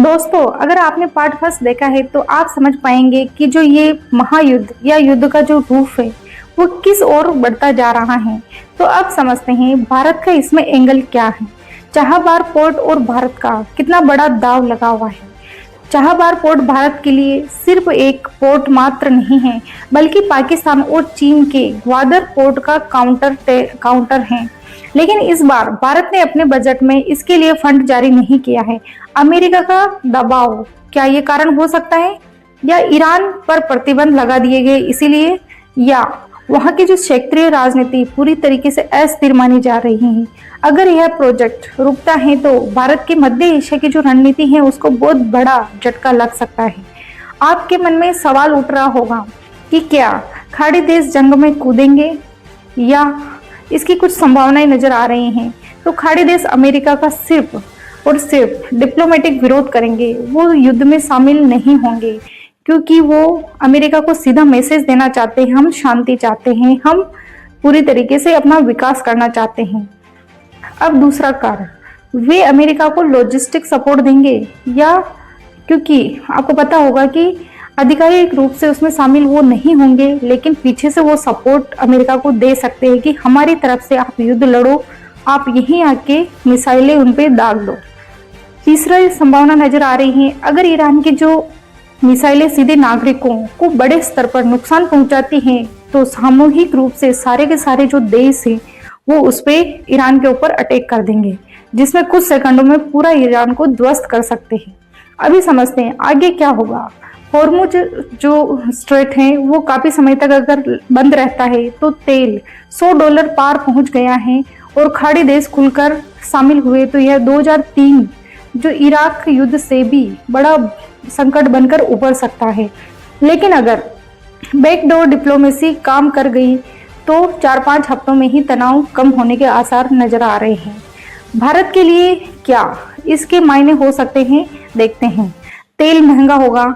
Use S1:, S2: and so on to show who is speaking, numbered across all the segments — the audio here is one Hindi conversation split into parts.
S1: दोस्तों, अगर आपने पार्ट फर्स्ट देखा है तो आप समझ पाएंगे कि जो ये महायुद्ध या युद्ध का जो रूप है वो किस ओर बढ़ता जा रहा है। तो अब समझते हैं भारत का इसमें एंगल क्या है। चाबहार पोर्ट और भारत का कितना बड़ा दांव लगा हुआ है। चाबहार पोर्ट भारत के लिए सिर्फ एक पोर्ट मात्र नहीं है, बल्कि पाकिस्तान और चीन के ग्वादर पोर्ट का काउंटर है। लेकिन इस बार भारत ने अपने बजट में इसके लिए फंड जारी नहीं किया है। अमेरिका का दबाव क्या ये कारण हो सकता है, या ईरान पर प्रतिबंध लगा दिए गए इसीलिए, या वहां की जो क्षेत्रीय राजनीति पूरी तरीके से अस्थिर मानी जा रही है। अगर यह प्रोजेक्ट रुकता है तो भारत के मध्य एशिया की जो रणनीति है उसको बहुत बड़ा झटका लग सकता है। आपके मन में सवाल उठ रहा होगा कि क्या खाड़ी देश जंग में कूदेंगे, या इसकी कुछ संभावनाएं नजर आ रही हैं। तो खाड़ी देश अमेरिका का सिर्फ और सिर्फ डिप्लोमेटिक विरोध करेंगे, वो युद्ध में शामिल नहीं होंगे, क्योंकि वो अमेरिका को सीधा मैसेज देना चाहते हैं, हम शांति चाहते हैं, हम पूरी तरीके से अपना विकास करना चाहते हैं। अब दूसरा कारण, वे अमेरिका को लॉजिस्टिक सपोर्ट देंगे, या क्योंकि आपको पता होगा कि आधिकारिक रूप से उसमें शामिल वो नहीं होंगे, लेकिन पीछे से वो सपोर्ट अमेरिका को दे सकते हैं कि हमारी तरफ से आप युद्ध लड़ो, आप यहीं आके मिसाइलें उन पे दाग दो। तीसरा संभावना नजर आ रही है, अगर ईरान की जो मिसाइलें सीधे नागरिकों को बड़े स्तर पर नुकसान पहुंचाती हैं तो सामूहिक रूप से सारे के सारे जो देश हैं वो उस पे ईरान के ऊपर अटैक कर देंगे, जिसमें कुछ सेकंडों में पूरा ईरान को ध्वस्त कर सकते हैं। अभी समझते हैं आगे क्या होगा। हॉर्मुज जो स्ट्रेट है वो काफी समय तक अगर बंद रहता है तो तेल $100 पार पहुंच गया है और खाड़ी देश खुलकर शामिल हुए तो यह 2003 जो इराक युद्ध से भी बड़ा संकट बनकर उभर सकता है। लेकिन अगर बैकडोर डिप्लोमेसी काम कर गई तो 4-5 हफ्तों में ही तनाव कम होने के आसार नजर आ रहे हैं। भारत के लिए क्या इसके मायने हो सकते हैं, देखते हैं। तेल महंगा होगा,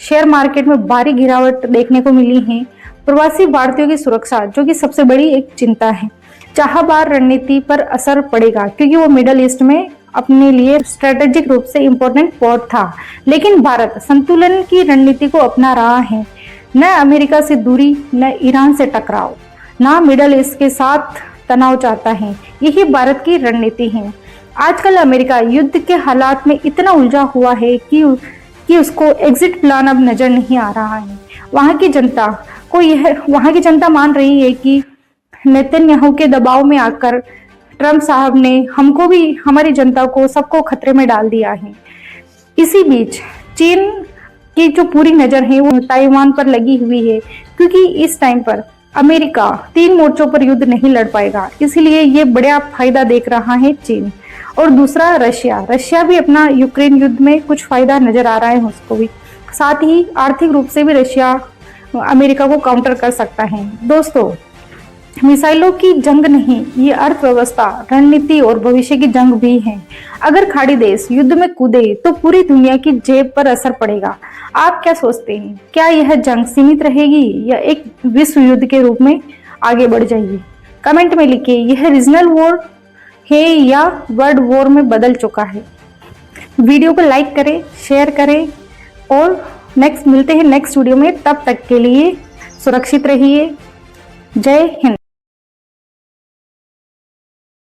S1: शेयर मार्केट में भारी गिरावट देखने को मिली है, प्रवासी भारतीयों की सुरक्षा जो कि सबसे बड़ी एक चिंता है। चाबहार रणनीति पर असर पड़ेगा क्योंकि वो मिडल ईस्ट में अपने लिए स्ट्रेटेजिक रूप से इंपॉर्टेंट पोर्ट था। लेकिन भारत संतुलन की रणनीति को अपना रहा है, न अमेरिका से दूरी, न ईरान से टकराव, न मिडल ईस्ट के साथ तनाव चाहता है। यही भारत की रणनीति है। आजकल अमेरिका युद्ध के हालात में इतना उलझा हुआ है कि उसको एग्जिट प्लान अब नजर नहीं आ रहा है। वहां की जनता मान रही है कि नेतन्याहू के दबाव में आकर ट्रंप साहब ने हमको भी, हमारी जनता को, सबको खतरे में डाल दिया है। इसी बीच चीन की जो पूरी नजर है वो ताइवान पर लगी हुई है, क्योंकि इस टाइम पर अमेरिका 3 मोर्चों पर युद्ध नहीं लड़ पाएगा, इसलिए ये बड़ा फायदा देख रहा है चीन। और दूसरा रशिया भी अपना यूक्रेन युद्ध में कुछ फायदा नजर आ रहा है उसको भी। साथ ही आर्थिक रूप से भी रशिया अमेरिका को काउंटर कर सकता है। दोस्तों, मिसाइलों की जंग नहीं, ये अर्थव्यवस्था, रणनीति और भविष्य की जंग भी है। अगर खाड़ी देश युद्ध में कूदे तो पूरी दुनिया की जेब पर असर पड़ेगा। आप क्या सोचते हैं, क्या यह जंग सीमित रहेगी या एक विश्व युद्ध के रूप में आगे बढ़ जाएगी? कमेंट में लिखिए, यह रीजनल वॉर है या वर्ल्ड वॉर में बदल चुका है। वीडियो को लाइक करें, शेयर करें और मिलते हैं नेक्स्ट वीडियो में। तब तक के लिए सुरक्षित रहिए। जय हिंद।